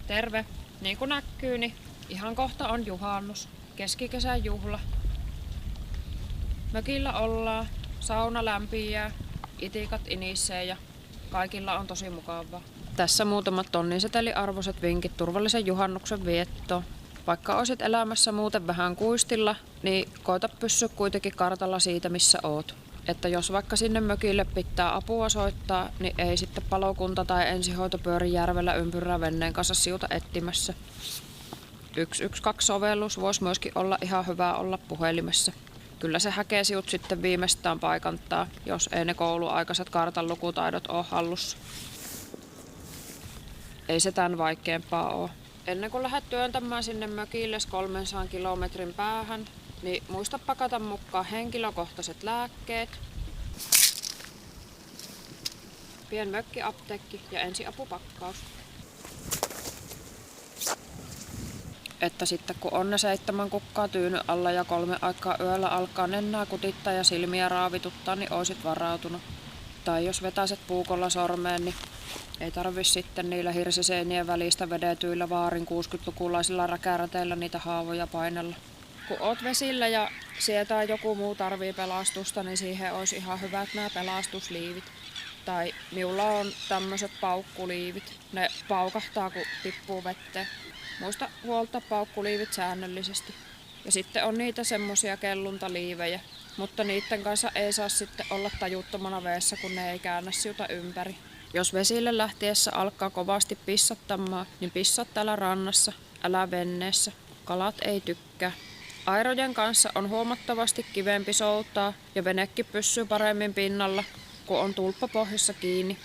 Terve! Niin kuin näkyy, niin ihan kohta on juhannus. Keskikesän juhla. Mökillä ollaan, sauna lämpiää, itikat inissee ja kaikilla on tosi mukavaa. Tässä muutamat tonninseteliarvoiset vinkit turvallisen juhannuksen viettoon. Vaikka olisit elämässä muuten vähän kuistilla, niin koita pysyä kuitenkin kartalla siitä, missä oot. Että jos vaikka sinne mökille pitää apua soittaa, niin ei sitten palokunta tai ensihoito pyöri järvellä ympyrää venneen kanssa siuta etsimässä. 112-sovellus voisi myöskin olla ihan hyvä olla puhelimessa. Kyllä se häkeesiut sitten viimeistään paikantaa, jos ei ne kouluaikaiset kartan lukutaidot ole hallussa. Ei se tämän vaikeampaa ole. Ennen kuin lähdet työntämään sinne mökille 300 kilometrin päähän, niin muista pakata mukaan henkilökohtaiset lääkkeet, pien mökkiapteekki ja ensiapupakkaus. Että sitten kun on ne 7 kukkaa tyynyn alla ja 3 aikaa yöllä alkaa nennää kutittaa ja silmiä raavituttaa, niin oisit varautunut. Tai jos vetäiset puukolla sormeen, niin ei tarvi sitten niillä hirsiseinien välistä vedetyillä vaarin 60-lukulaisilla räkäräteillä niitä haavoja painella. Kun oot vesillä ja sieltä joku muu tarvii pelastusta, niin siihen olisi ihan hyvät nämä pelastusliivit. Tai minulla on tämmöiset paukkuliivit. Ne paukahtaa, kun tippuu vetteen. Muista huolta paukkuliivit säännöllisesti. Ja sitten on niitä semmosia kelluntaliivejä, mutta niiden kanssa ei saa sitten olla tajuttomana veessä, kun ne ei käännä siuta ympäri. Jos vesille lähtiessä alkaa kovasti pissattamaan, niin pissaa täällä rannassa, älä venneessä. Kalat ei tykkää. Airojen kanssa on huomattavasti kivempi soutaa ja venekin pysyy paremmin pinnalla, kun on tulppa pohjassa kiinni.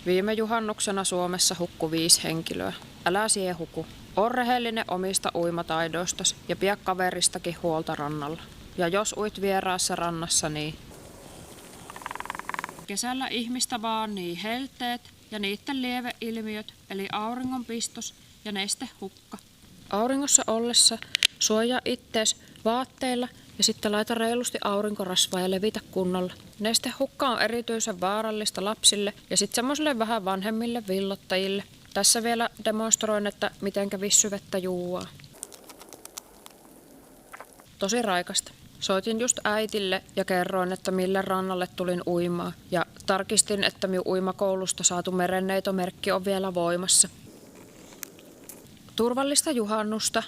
Viime juhannuksena Suomessa hukkui 5 henkilöä. Älä sie huku. On rehellinen omista uimataidoistasi ja pidä kaveristakin huolta rannalla. Ja jos uit vieraassa rannassa, niin kesällä ihmistä vaan niin helteet ja niiden lieveilmiöt, eli auringonpistos ja nestehukka. Auringossa ollessa suojaa ittees vaatteilla ja sitten laita reilusti aurinkorasvaa ja levitä kunnolla. Nestehukka on erityisen vaarallista lapsille ja sitten semmoisille vähän vanhemmille villottajille. Tässä vielä demonstroin, että mitenkä vissyvettä juuaa. Tosi raikasta. Soitin just äitille ja kerroin, että mille rannalle tulin uimaan. Ja tarkistin, että minun uimakoulusta saatu merenneitomerkki on vielä voimassa. Turvallista juhannusta!